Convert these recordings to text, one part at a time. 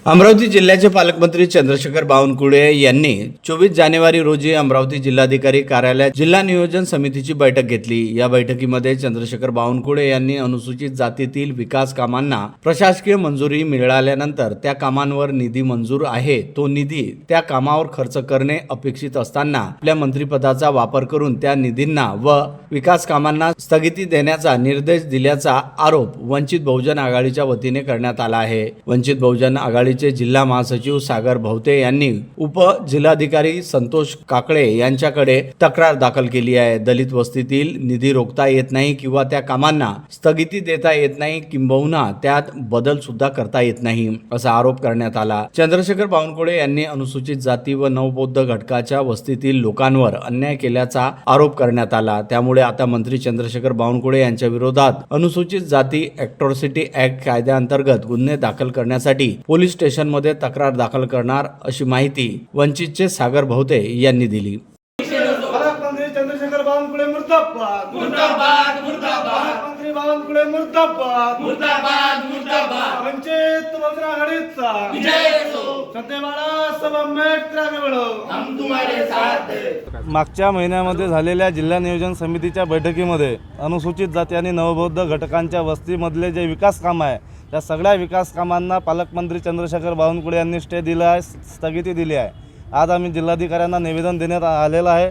अमरावती जिल्ह्याचे पालकमंत्री चंद्रशेखर बावनकुळे यांनी 24 जानेवारी रोजी अमरावती जिल्हाधिकारी कार्यालयात जिल्हा नियोजन समितीची बैठक घेतली। या बैठकीमध्ये चंद्रशेखर बावनकुळे यांनी अनुसूचित जातीतील विकास कामांना प्रशासकीय मंजुरी मिळाल्यानंतर त्या कामांवर निधी मंजूर आहे तो निधी त्या कामावर खर्च करणे अपेक्षित असताना आपल्या मंत्रिपदाचा वापर करून त्या निधींना व विकास कामांना स्थगिती देण्याचा निर्देश दिल्याचा आरोप वंचित बहुजन आघाडीच्या वतीने करण्यात आला आहे। वंचित बहुजन आघाडी जिल्हा महासचिव सागर भवते यांनी उप जिल्हाधिकारी संतोष काकळे यांच्याकडे तक्रार दाखल केली आहे। दलित वस्तीतील निधी रोखता येत नाही किंवा त्या कामांना स्थगिती देता येत नाही, किंबहुना त्यात बदल सुद्धा करता येत नाही असा आरोप करण्यात आला। चंद्रशेखर बावनकुळे यांनी अनुसूचित जाती व नवबौद्ध घटकाच्या वस्तीतील लोकांवर अन्याय केल्याचा आरोप करण्यात आला। त्यामुळे आता मंत्री चंद्रशेखर बावनकुळे यांच्या विरोधात अनुसूचित जाती अॅट्रॉसिटी ऍक्ट कायद्याअंतर्गत गुन्हे दाखल करण्यासाठी पोलीस स्टेशनमध्ये तक्रार दाखल करणार अशी माहिती वंचितचे सागर भवते यांनी दिली। पालकमंत्री चंद्रशेखर बावनकुळे मुर्दाबाद मुर्दाबाद मुर्दाबाद। मंत्री बावनकुळे मुर्दाबाद मुर्दाबाद मुर्दाबाद। वंचित बहुजन आघाडीचा विजय असो। सत्य बाळासाहेब आंबेडकर बळो हम तुम्हारे साथ हैं। मागच्या महिन्यामध्ये झालेल्या जिल्हा नियोजन समितीच्या बैठकीमध्ये अनुसूचित जाती आणि नवबौद्ध घटकांच्या वस्तीमधले जे विकास काम आहे त्या सगळ्या विकास कामांना पालकमंत्री चंद्रशेखर बावनकुळे यांनी स्टे दिला आहे, स्थगिती दिली आहे। आज आम्ही जिल्हाधिकाऱ्यांना निवेदन देण्यात आलेलं आहे।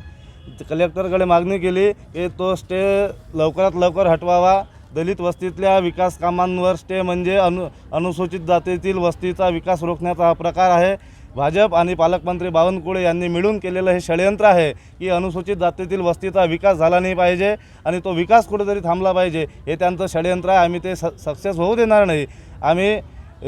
कलेक्टरकडे मागणी केली की तो स्टे लवकरात लवकर हटवावा। दलित वस्तीतल्या विकास कामांवर स्टे म्हणजे अनुसूचित जातीतील वस्तीचा विकास रोखण्याचा हा प्रकार आहे। भाजप आणि पालकमंत्री बावनकुळे यांनी मिळून केलेलं हे षडयंत्र आहे की अनुसूचित जातीतील वस्तीचा विकास झाला नाही पाहिजे आणि तो विकास कुठेतरी थांबला पाहिजे, हे त्यांचं षडयंत्र आहे। आम्ही ते सक्सेस होऊ देणार नाही। आम्ही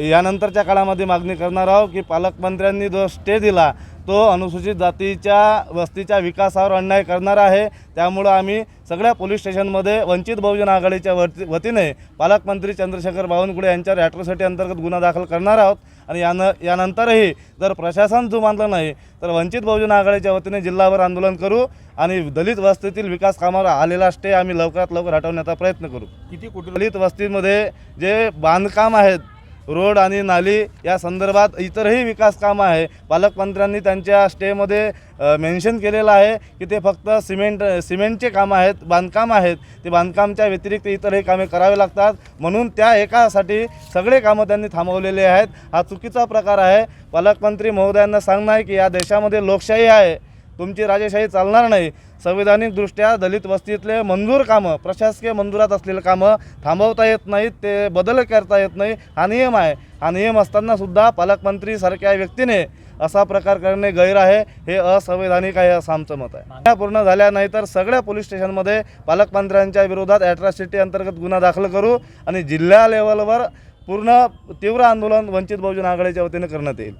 यानंतरच्या काळामध्ये मागणी करणार आहोत की पालकमंत्र्यांनी जो स्टे दिला तो अनुसूचित जातीच्या वस्तीच्या विकासावर अन्याय करणार आहे। त्यामुळं आम्ही सगळ्या पोलीस स्टेशनमध्ये वंचित बहुजन आघाडीच्या वतीने पालकमंत्री चंद्रशेखर बावनकुळे यांच्यावर अॅट्रॉसिटी अंतर्गत गुन्हा दाखल करणार आहोत आणि यानंतरही जर प्रशासन जुमानलं नाही तर वंचित बहुजन आघाडीच्या वतीने जिल्हाभर आंदोलन करू आणि दलित वस्तीतील विकास कामावर आलेला स्टे आम्ही लवकरात लवकर हटवण्याचा प्रयत्न करू। किती कोटी दलित वस्तीमध्ये जे बांधकाम आहेत, रोड आणि नाली या संदर्भात इतरही विकास कामं आहे, पालकमंत्र्यांनी त्यांच्या स्टेमध्ये मेन्शन केलेलं आहे की ते फक्त सिमेंटचे कामं आहेत, बांधकाम आहेत। ते बांधकामच्या व्यतिरिक्त इतरही कामे करावे लागतात, म्हणून त्या एकासाठी सगळे कामं त्यांनी थांबवलेले आहेत। हा चुकीचा प्रकार आहे। पालकमंत्री महोदयांना सांगणं आहे की या देशामध्ये लोकशाही आहे, तुमची राजेशाही चालणार नाही। संविधानिकदृष्ट्या दलित वस्तीतले मंजूर कामं, प्रशासकीय मंजुरात असलेले कामं थांबवता येत नाहीत, ते बदल करता येत नाही, हा नियम आहे। हा नियम असतानासुद्धा पालकमंत्रीसारख्या व्यक्तीने असा प्रकार करणे गैर आहे, हे असंवैधानिक आहे असं आमचं मत आहे। पूर्ण झाल्या नाही तर सगळ्या पोलीस स्टेशनमध्ये पालकमंत्र्यांच्या विरोधात अॅट्रॉसिटी अंतर्गत गुन्हा दाखल करू आणि जिल्हा लेवलवर पूर्ण तीव्र आंदोलन वंचित बहुजन आघाडीच्या वतीने करण्यात येईल।